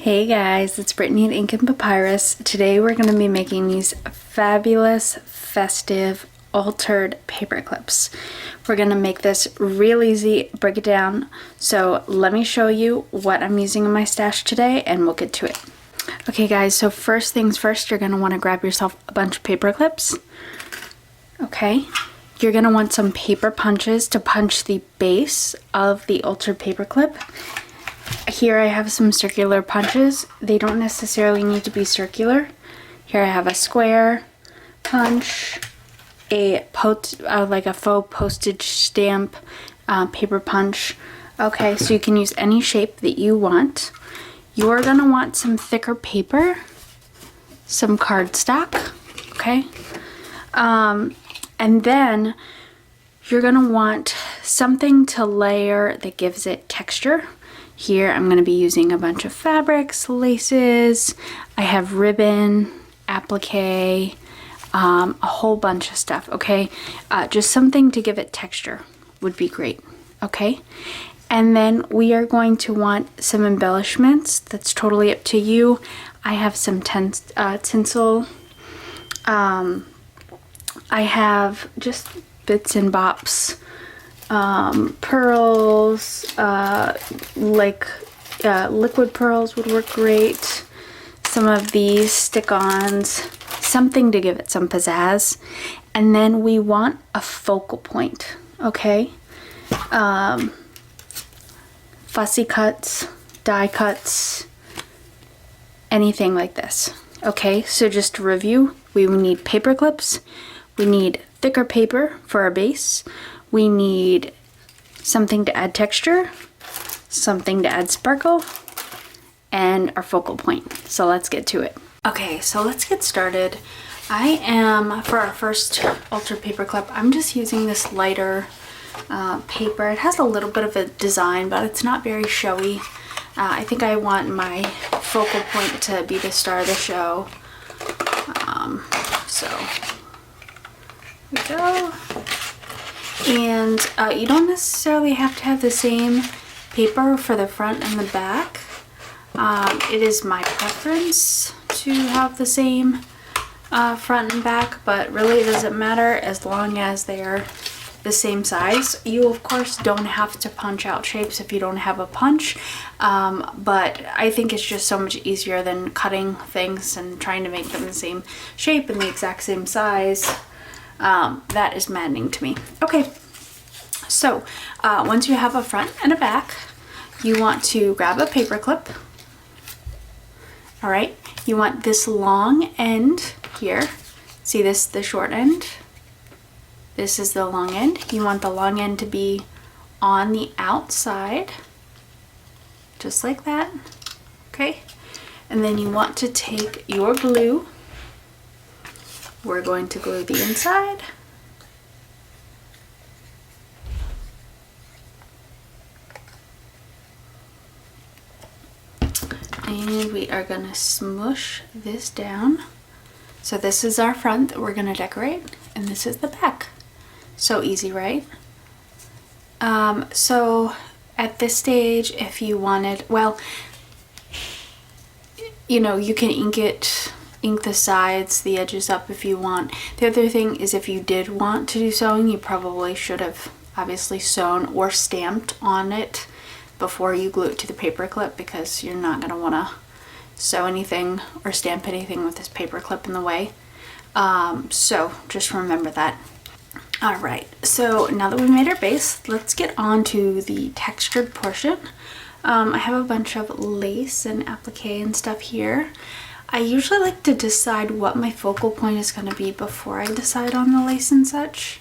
Hey guys, it's Brittany at Ink and Papyrus. Today we're going to be making these fabulous, festive, altered paper clips. We're going to make this real easy, break it down. So let me show you what I'm using in my stash today and we'll get to it. Okay guys, so first things first, you're going to want to grab yourself a bunch of paper clips. Okay, you're going to want some paper punches to punch the base of the altered paper clip. Here I have some circular punches. They don't necessarily need to be circular. Here I have a square punch, like a faux postage stamp paper punch. Okay, so you can use any shape that you want. You're gonna want some thicker paper, some cardstock, okay? And then you're gonna want something to layer that gives it texture. Here I'm going to be using a bunch of fabrics, laces, I have ribbon, applique, a whole bunch of stuff, okay? Just something to give it texture would be great, okay? And then we are going to want some embellishments. That's totally up to you. I have some tinsel. I have just bits and bops. Pearls, liquid pearls would work great. Some of these stick-ons, something to give it some pizzazz. And then we want a focal point, okay? Fussy cuts, die cuts, anything like this. Okay, so just to review, we need paper clips, we need thicker paper for our base, we need something to add texture, something to add sparkle, and our focal point. So let's get to it. Okay, so let's get started. For our first altered paper clip, I'm just using this lighter paper. It has a little bit of a design, but it's not very showy. I think I want my focal point to be the star of the show. So here we go. And you don't necessarily have to have the same paper for the front and the back. It is my preference to have the same front and back, but really it doesn't matter as long as they're the same size. You of course don't have to punch out shapes if you don't have a punch, but I think it's just so much easier than cutting things and trying to make them the same shape and the exact same size. That is maddening to me. Okay, so once you have a front and a back, you want to grab a paper clip. All right, you want this long end here. See this, the short end? This is the long end. You want the long end to be on the outside, just like that, okay? And then you want to take your glue. We're going to glue the inside. And we are going to smush this down. So this is our front that we're going to decorate, and this is the back. So easy, right? So at this stage, if you wanted, well, you know, you can ink the sides, the edges up if you want. The other thing is, if you did want to do sewing, you probably should have obviously sewn or stamped on it before you glue it to the paper clip, because you're not going to want to sew anything or stamp anything with this paper clip in the way. So just remember that. All right, so now that we've made our base, let's get on to the textured portion. I have a bunch of lace and applique and stuff here. I usually like to decide what my focal point is going to be before I decide on the lace and such,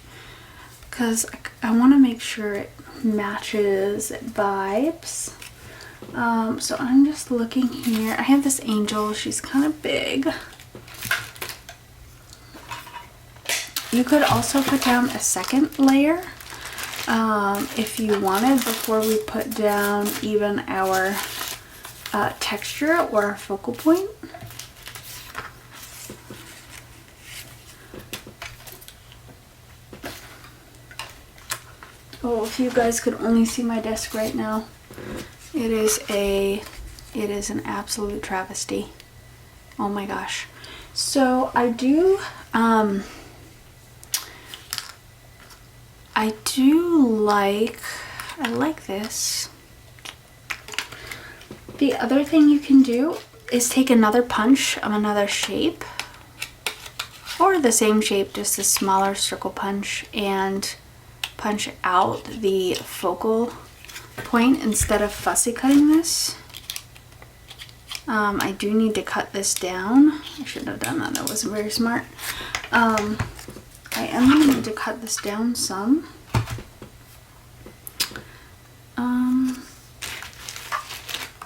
because I want to make sure it matches vibes. So I'm just looking here. I have this angel. She's kind of big. You could also put down a second layer if you wanted, before we put down even our texture or our focal point. Oh, if you guys could only see my desk right now. It is a It is an absolute travesty. Oh my gosh. So I do I like this. The other thing you can do is take another punch of another shape, or the same shape, just a smaller circle punch, and punch out the focal point instead of fussy cutting this. I do need to cut this down. I shouldn't have done that. That wasn't very smart. I am going to need to cut this down some.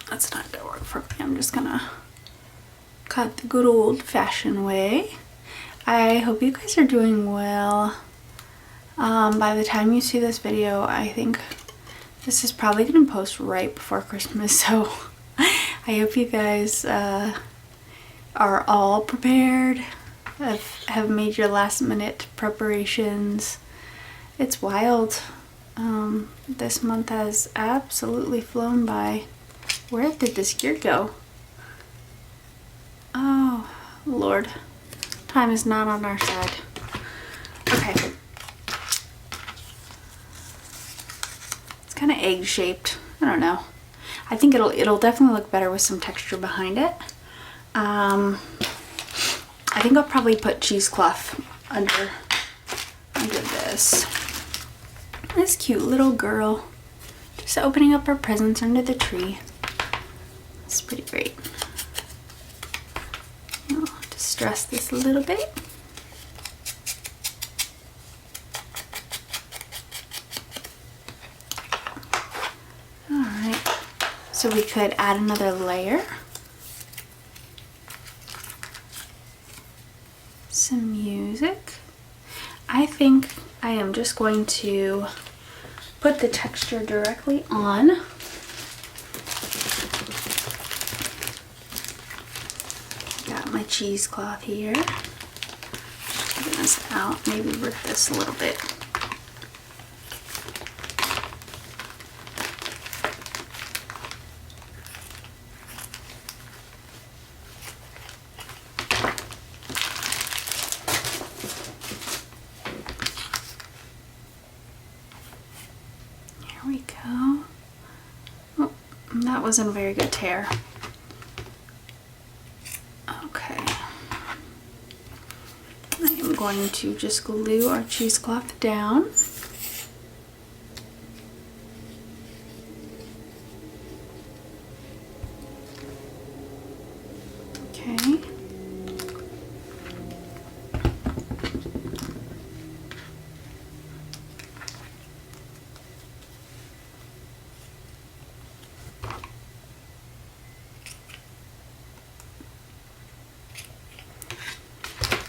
That's not going to work for me. I'm just going to cut the good old-fashioned way. I hope you guys are doing well. By the time you see this video, I think this is probably going to post right before Christmas, so I hope you guys are all prepared, have made your last minute preparations. It's wild. This month has absolutely flown by. Where did this year go? Oh, Lord. Time is not on our side. Okay. It's kind of egg shaped. I don't know. I think it'll definitely look better with some texture behind it. I think I'll probably put cheesecloth under this. This cute little girl just opening up her presents under the tree. It's pretty great. I'll distress this a little bit. Alright, so we could add another layer. Some music. I think I am just going to put the texture directly on. Got my cheesecloth here. Get this out, maybe rip this a little bit. Here we go. Oh, that wasn't a very good tear. Okay. I am going to just glue our cheesecloth down. Okay.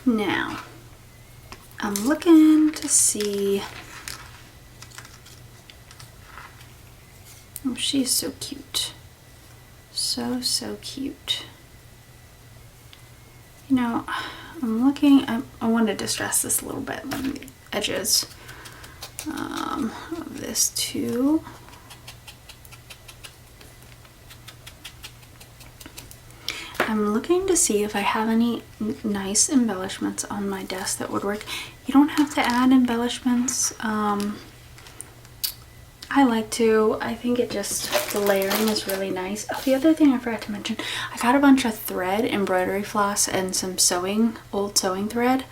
Now, I'm looking to see. Oh, she's so cute. So cute. You know, I'm looking, I want to distress this a little bit on the edges of this too. I'm looking to see if I have any nice embellishments on my desk that would work. You don't have to add embellishments. I like to. I think it just, the layering is really nice. Oh, the other thing I forgot to mention, I got a bunch of thread, embroidery floss, and some old sewing thread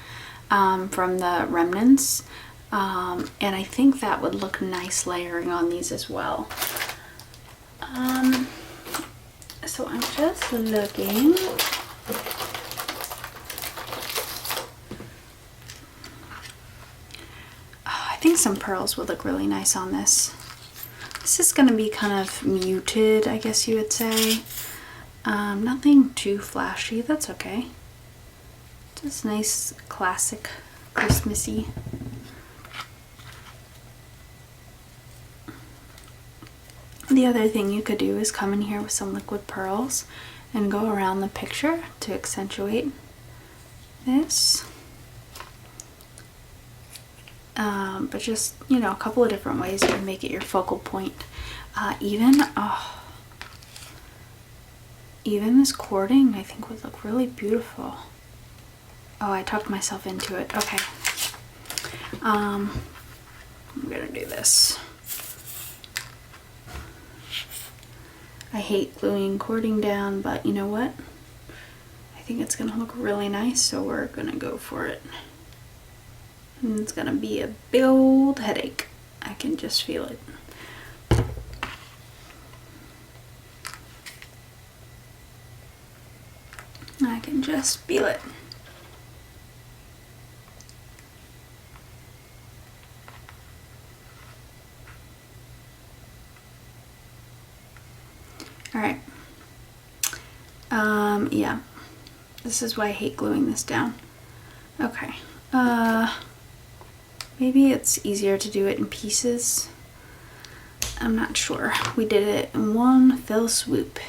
from the remnants. And I think that would look nice layering on these as well. So I'm just looking. Oh, I think some pearls would look really nice on this. This is going to be kind of muted, I guess you would say. Nothing too flashy, that's okay. Just nice, classic, Christmassy. The other thing you could do is come in here with some liquid pearls and go around the picture to accentuate this. But just, you know, a couple of different ways you can make it your focal point. even this cording I think would look really beautiful. Oh, I talked myself into it. Okay. I'm gonna do this. I hate gluing cording down, but you know what? I think it's gonna look really nice, so we're gonna go for it. And it's gonna be a big old headache. I can just feel it. I can just feel it. All right. Yeah. This is why I hate gluing this down. Okay. Maybe it's easier to do it in pieces. I'm not sure. We did it in one fell swoop.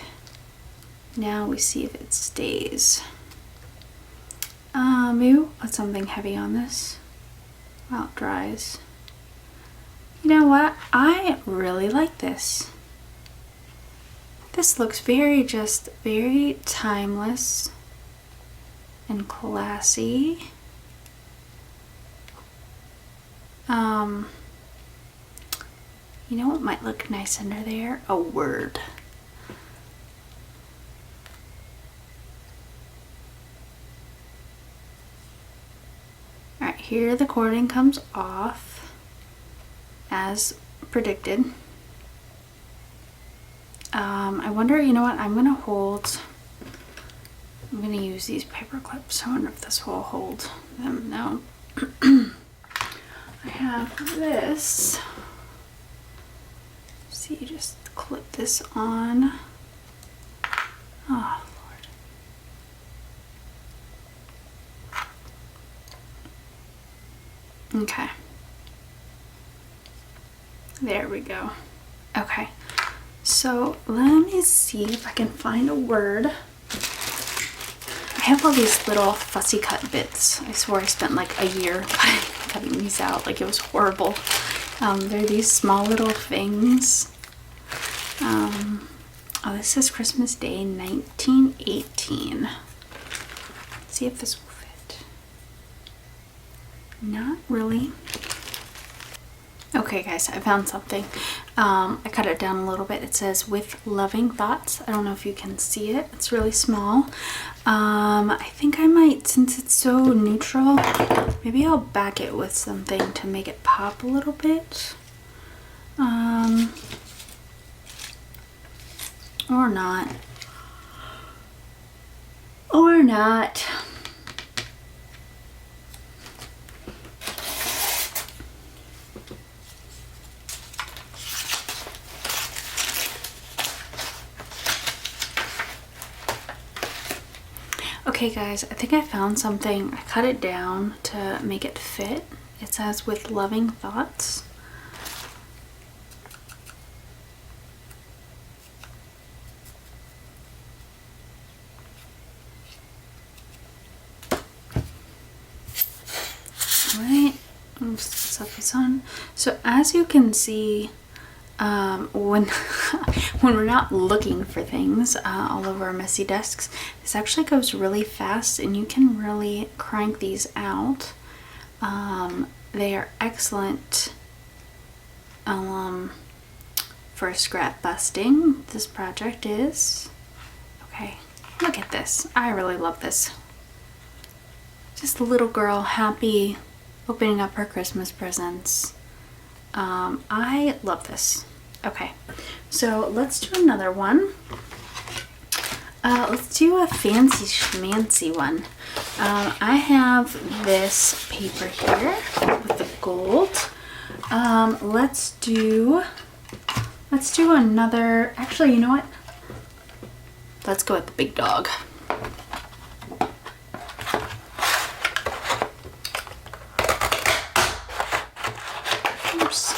Now we see if it stays. Maybe we'll put something heavy on this while it dries. You know what? I really like this. This looks very timeless and classy. You know what might look nice under there? A word. Alright, here the cording comes off as predicted. I wonder, you know what, I'm gonna use these paper clips. I wonder if this will hold them. No. I have this. See, you just clip this on. Oh, Lord. Okay. There we go. Okay. So let me see if I can find a word. I have all these little fussy cut bits. I swore I spent like a year cutting these out. Like, it was horrible. They're these small little things. Oh, this is Christmas Day 1918. Let's see if this will fit. Not really. Okay guys, I found something. I cut it down a little bit. It says "with loving thoughts." I don't know if you can see it. It's really small. I think I might, since it's so neutral, maybe I'll back it with something to make it pop a little bit. Or not. Or not. Okay guys, I think I found something. I cut it down to make it fit. It says "with loving thoughts." Alright, I'm just set this on. So as you can see, when we're not looking for things all over our messy desks, this actually goes really fast and you can really crank these out. They are excellent for scrap busting. This project is. Okay, look at this. I really love this. Just a little girl happy opening up her Christmas presents. I love this. Okay, so let's do another one. Let's do a fancy schmancy one. I have this paper here with the gold. Let's do another. Actually, you know what? Let's go with the big dog. Oops.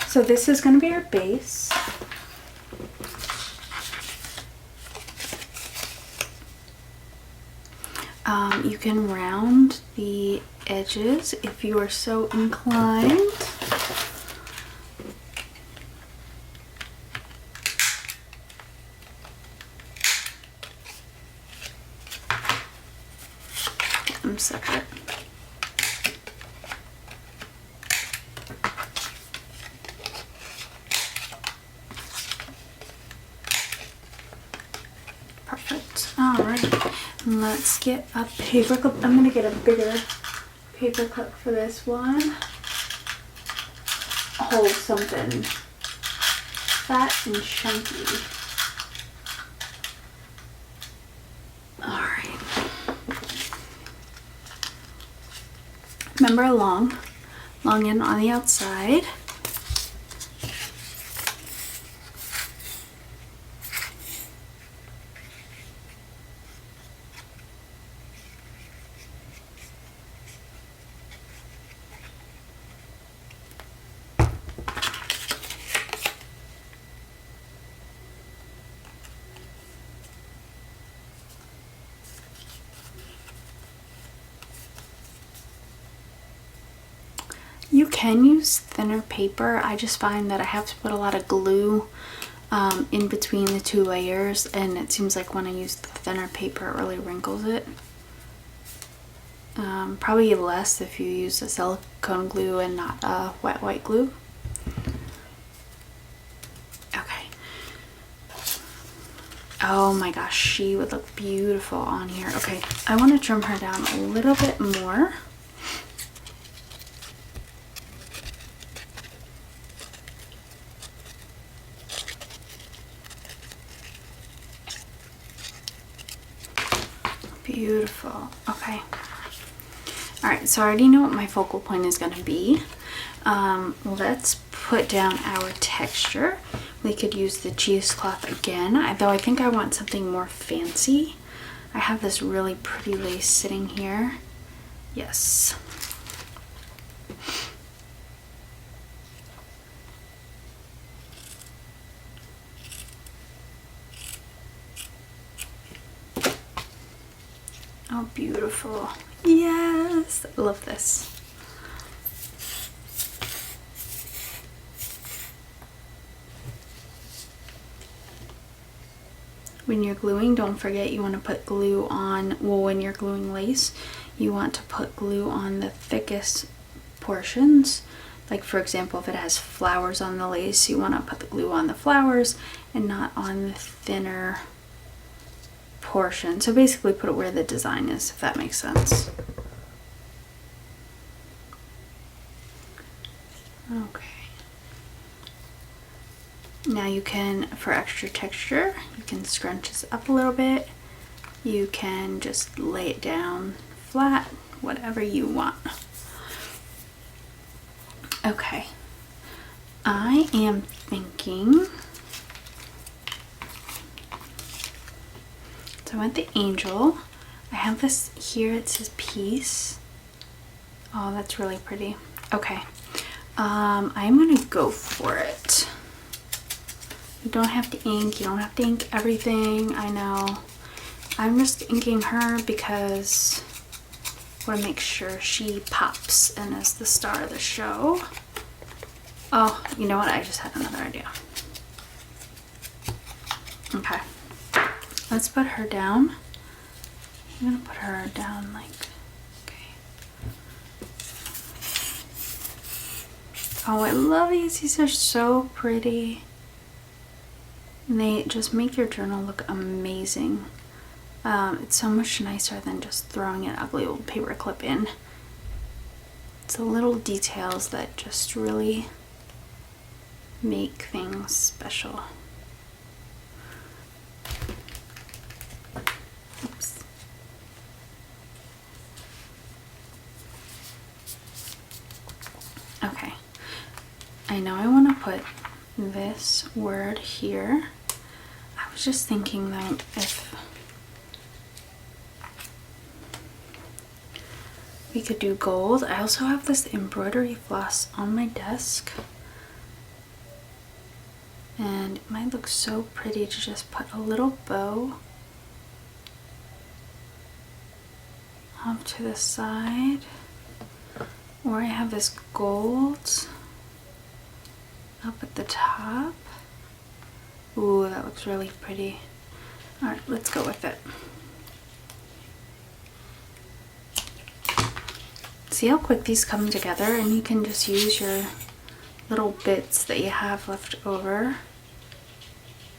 So this is going to be our base. You can round the edges if you are so inclined. Get them separate. Perfect. Alright, let's get a paper clip. I'm gonna get a bigger paper clip for this one. Hold something fat and chunky. Alright. Remember long end on the outside. You can use thinner paper. I just find that I have to put a lot of glue in between the two layers, and it seems like when I use the thinner paper it really wrinkles it. Probably less if you use a silicone glue and not a wet white glue. Okay. Oh my gosh, she would look beautiful on here. Okay, I want to trim her down a little bit more. Beautiful. Okay. Alright, so I already know what my focal point is going to be. Let's put down our texture. We could use the cheesecloth again, though I think I want something more fancy. I have this really pretty lace sitting here. Yes. Oh, beautiful. Yes, I love this. When you're gluing, don't forget you want to put glue on, well, when you're gluing lace, you want to put glue on the thickest portions. Like, for example, if it has flowers on the lace, you want to put the glue on the flowers and not on the thinner portion. So basically put it where the design is, if that makes sense. Okay. Now you can, for extra texture, you can scrunch this up a little bit. You can just lay it down flat, whatever you want. Okay. I am thinking, so I went the angel. I have this here, it says peace. Oh, that's really pretty. Okay. I'm gonna go for it. You don't have to ink, you don't have to ink everything, I know. I'm just inking her because I want to make sure she pops and is the star of the show. Oh, you know what? I just had another idea. Okay. Let's put her down. I'm gonna put her down like, okay. Oh, I love these. These are so pretty. And they just make your journal look amazing. It's so much nicer than just throwing an ugly old paper clip in. It's the little details that just really make things special. Oops. Okay. I know I want to put this word here. I was just thinking that if we could do gold. I also have this embroidery floss on my desk, and it might look so pretty to just put a little bow off to the side. Or I have this gold up at the top. Ooh, that looks really pretty. Alright, let's go with it. See how quick these come together, and you can just use your little bits that you have left over.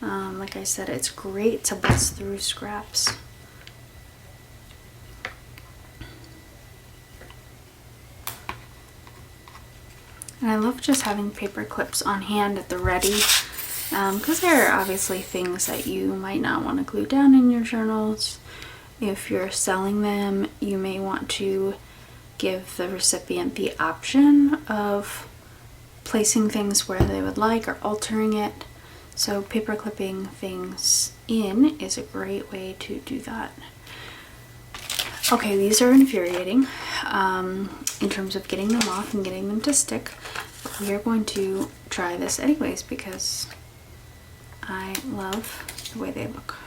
Like I said, it's great to bust through scraps. And I love just having paper clips on hand at the ready, because there are obviously things that you might not want to glue down in your journals. If you're selling them, you may want to give the recipient the option of placing things where they would like or altering it. So paper clipping things in is a great way to do that. Okay, these are infuriating in terms of getting them off and getting them to stick. But we are going to try this anyways because I love the way they look.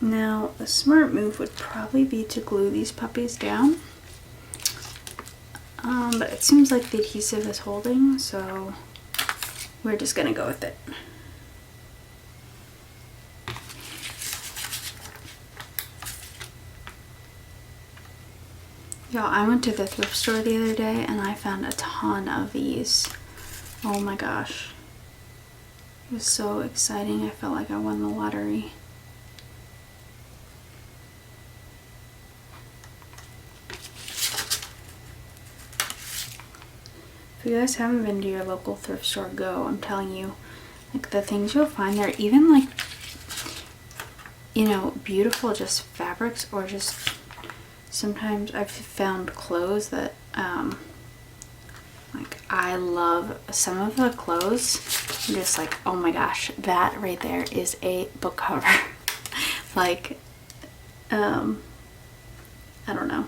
Now, a smart move would probably be to glue these puppies down. But it seems like the adhesive is holding, so we're just gonna go with it. Y'all, I went to the thrift store the other day and I found a ton of these. Oh my gosh. It was so exciting. I felt like I won the lottery. If you guys haven't been to your local thrift store, go. I'm telling you, like the things you'll find there, even like, you know, beautiful just fabrics, or just sometimes I've found clothes that like I love. Some of the clothes, I'm just like, oh my gosh, that right there is a book cover. Like I don't know.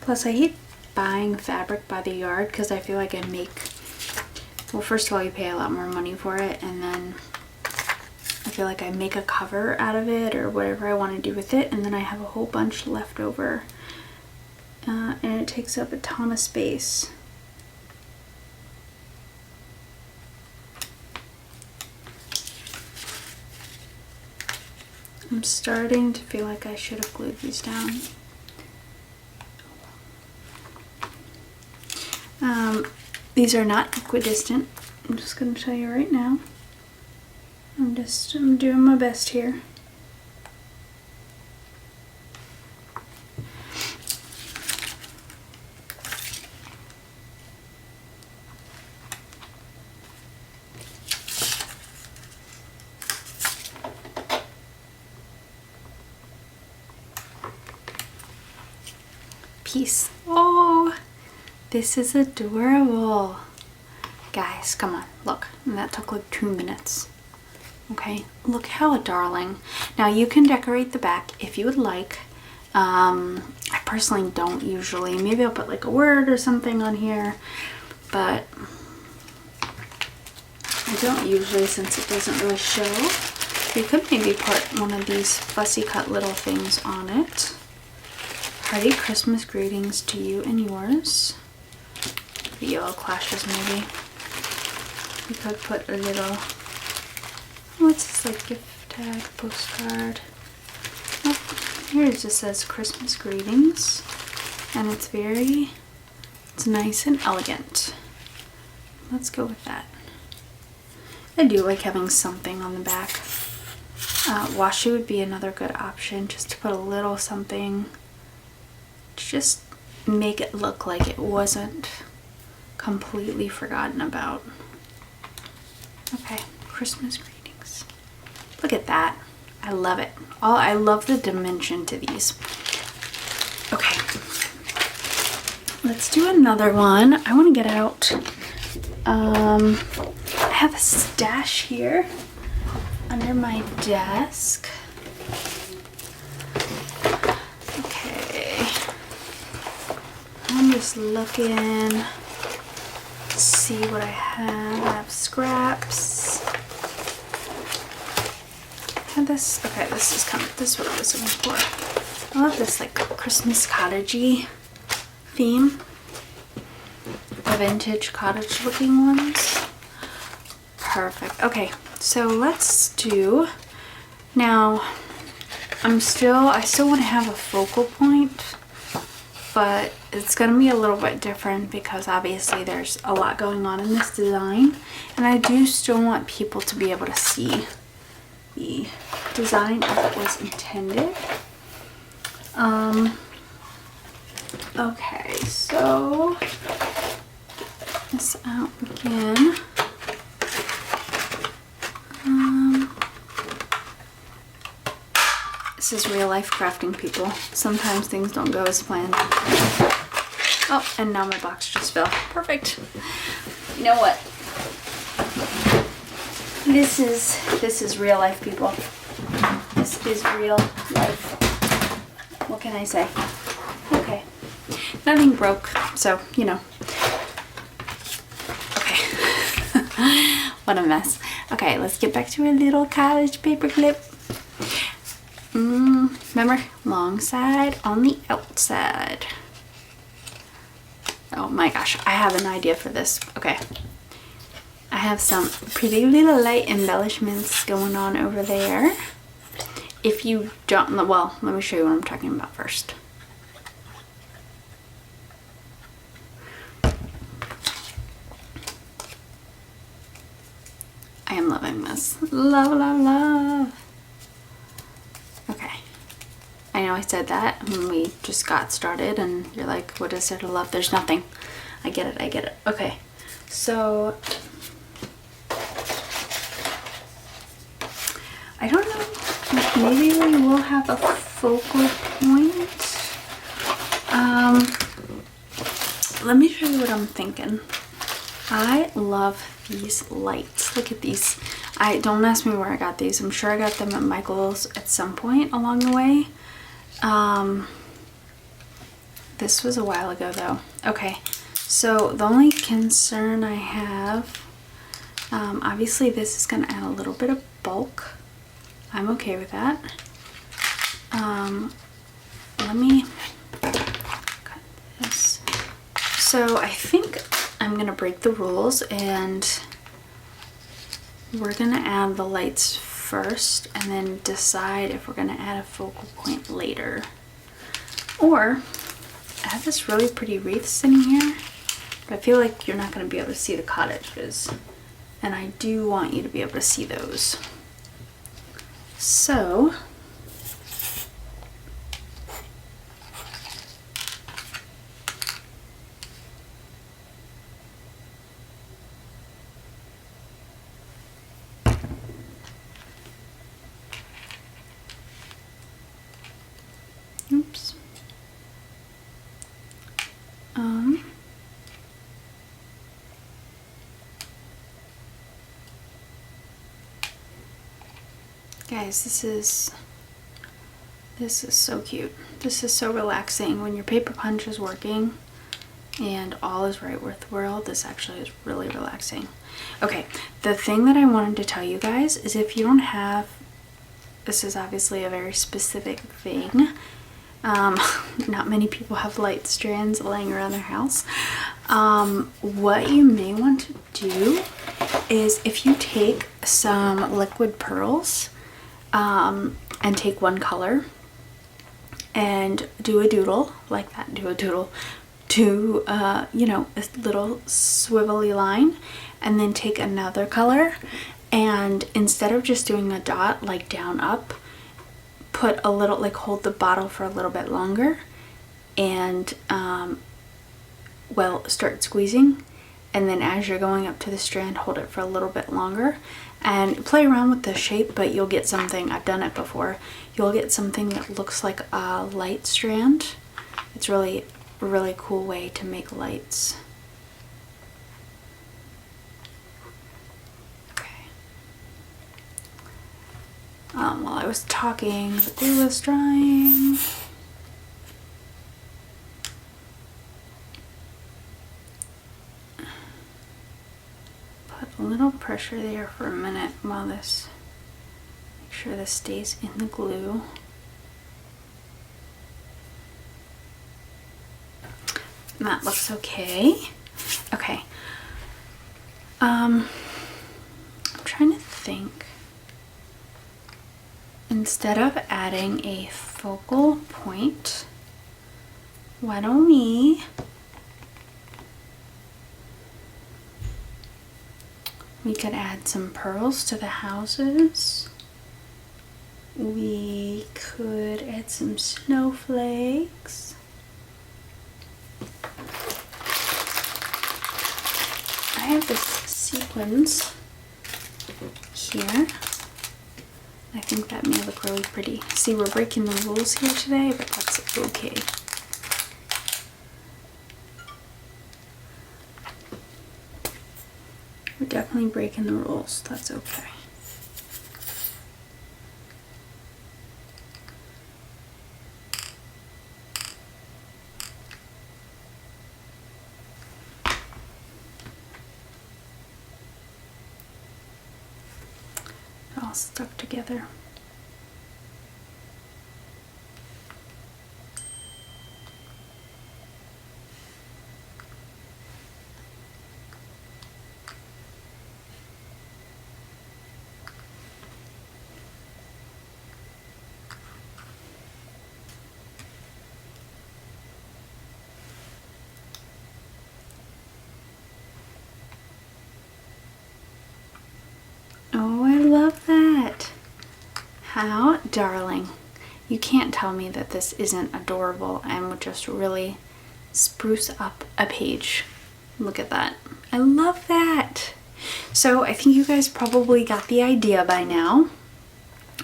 Plus, I hate buying fabric by the yard because I feel like I make, well, first of all, you pay a lot more money for it, and then I feel like I make a cover out of it or whatever I want to do with it, and then I have a whole bunch left over, and it takes up a ton of space. I'm starting to feel like I should have glued these down. These are not equidistant. I'm just going to tell you right now. I'm doing my best here. Peace. Oh, this is adorable. Guys, come on, look. And that took like 2 minutes. Okay, look how darling. Now you can decorate the back if you would like. I personally don't usually. Maybe I'll put like a word or something on here, but I don't usually since it doesn't really show. You could maybe put one of these fussy cut little things on it. Hearty Christmas greetings to you and yours. The yellow clashes maybe. You could put a little, what's this, like gift tag, postcard. Oh, here it just says Christmas greetings, and it's nice and elegant. Let's go with that. I do like having something on the back. Washi would be another good option, just to put a little something. Just make it look like it wasn't completely forgotten about. Okay, Christmas greetings. Look at that. I love it. I love the dimension to these. Okay, let's do another one. I want to get out. I have a stash here under my desk. I'm just looking to see what I have. I have scraps. I this? Okay, this is what I was looking for. I love this like Christmas cottagey theme. The vintage cottage looking ones. Perfect. Okay, so let's do, now I still want to have a focal point, but it's going to be a little bit different because obviously there's a lot going on in this design, and I do still want people to be able to see the design as it was intended. Okay, so get this out again. This is real life crafting, people. Sometimes things don't go as planned. Oh, and now my box just fell. Perfect. You know what? This is real life, people. This is real life. What can I say? Okay. Nothing broke, so, you know. Okay. What a mess. Okay, let's get back to our little college paperclip. Remember, long side on the outside. Oh my gosh, I have an idea for this. Okay. I have some pretty little light embellishments going on over there. If you don't, well, let me show you what I'm talking about first. I am loving this. Love, love, love. Okay. I know I said that when we just got started and you're like, what is there to love? There's nothing. I get it, I get it. Okay. So I don't know, maybe we will have a focal point. Let me show you what I'm thinking. I love these lights. Look at these. Don't ask me where I got these. I'm sure I got them at Michael's at some point along the way. This was a while ago though. Okay, so the only concern I have, obviously this is going to add a little bit of bulk. I'm okay with that. Let me cut this. So I think I'm going to break the rules and we're going to add the lights first and then decide if we're going to add a focal point later. Or I have this really pretty wreath sitting here, but I feel like you're not going to be able to see the cottages, and I do want you to be able to see those. So oops. Guys, this is so cute. This is so relaxing when your paper punch is working and all is right with the world. This actually is really relaxing. Okay, the thing that I wanted to tell you guys is if you don't have, this is obviously a very specific thing. Not many people have light strands laying around their house. What you may want to do is if you take some liquid pearls and take one color and do a doodle like that, do a doodle to you know, a little swivelly line, and then take another color and instead of just doing a dot like down up, put a little, like hold the bottle for a little bit longer and well, start squeezing, and then as you're going up to the strand, hold it for a little bit longer and play around with the shape, but you'll get something, I've done it before, you'll get something that looks like a light strand. It's really a really cool way to make lights. Okay. While I was talking, the glue was drying. Put a little pressure there for a minute while this, make sure this stays in the glue. And that looks okay. Okay. I'm trying to think. Instead of adding a focal point, why don't we could add some pearls to the houses. We could add some snowflakes. I have this sequins here. I think that may look really pretty. See, we're breaking the rules here today, but that's okay. We're definitely breaking the rules. That's okay. All stuck together. Oh, I love that. How darling. You can't tell me that this isn't adorable and would just really spruce up a page. Look at that. I love that. So I think you guys probably got the idea by now.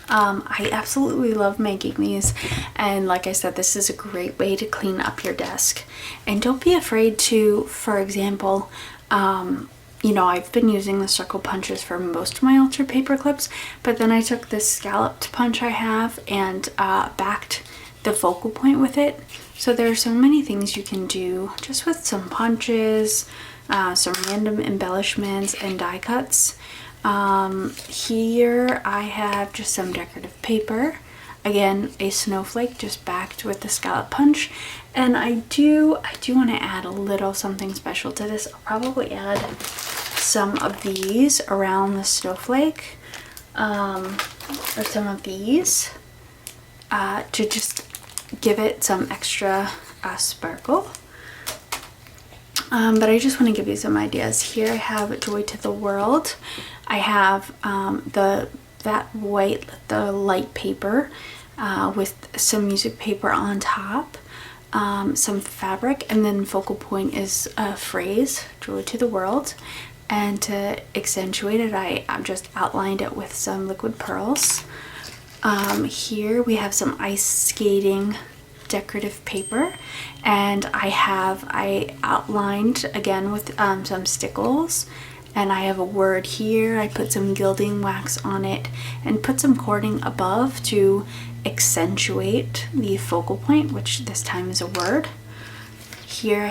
I absolutely love making these, and like I said, this is a great way to clean up your desk. And don't be afraid to, for example, you know, I've been using the circle punches for most of my Ultra paper clips, but then I took this scalloped punch I have and backed the focal point with it. So there are so many things you can do just with some punches, some random embellishments and die cuts. Here I have just some decorative paper. Again, a snowflake just backed with the scallop punch. And I do want to add a little something special to this. I'll probably add some of these around the snowflake, or some of these, to just give it some extra sparkle. But I just want to give you some ideas. Here I have Joy to the World. I have that white, the light paper with some music paper on top, some fabric, and then focal point is a phrase, Joy to the World. And to accentuate it, I just outlined it with some liquid pearls. Here we have some ice skating decorative paper, and I outlined again with some stickles, and I have a word here. I put some gilding wax on it and put some cording above to accentuate the focal point, which this time is a word. Here I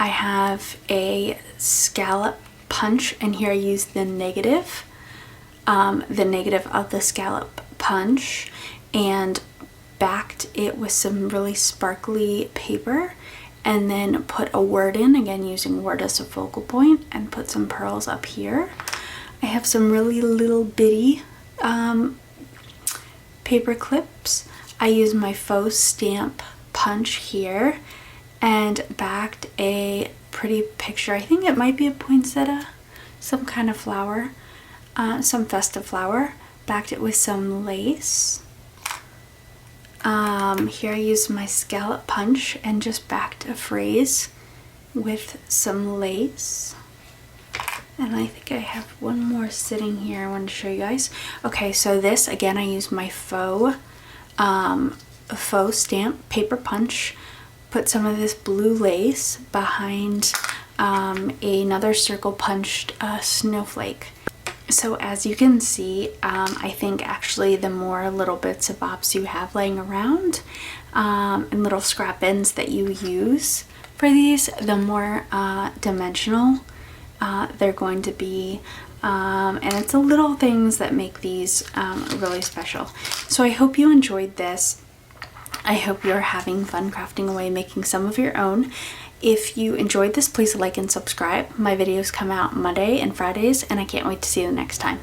have a scallop punch, and here I use the negative of the scallop punch, and backed it with some really sparkly paper, and then put a word in, again using word as a focal point, and put some pearls up here. I have some really little bitty paper clips. I use my Faux stamp punch here and backed a pretty picture. I think it might be a poinsettia, some kind of flower, some festive flower. Backed it with some lace. Here I used my scallop punch and just backed a phrase with some lace. And I think I have one more sitting here I wanted to show you guys. Okay, so this, again, I used my Faux stamp paper punch, put some of this blue lace behind another circle punched snowflake. So as you can see, I think actually the more little bits of bobs you have laying around and little scrap ends that you use for these, the more dimensional they're going to be. And it's the little things that make these really special. So I hope you enjoyed this. I hope you're having fun crafting away, making some of your own. If you enjoyed this, please like and subscribe. My videos come out Monday and Fridays, and I can't wait to see you next time.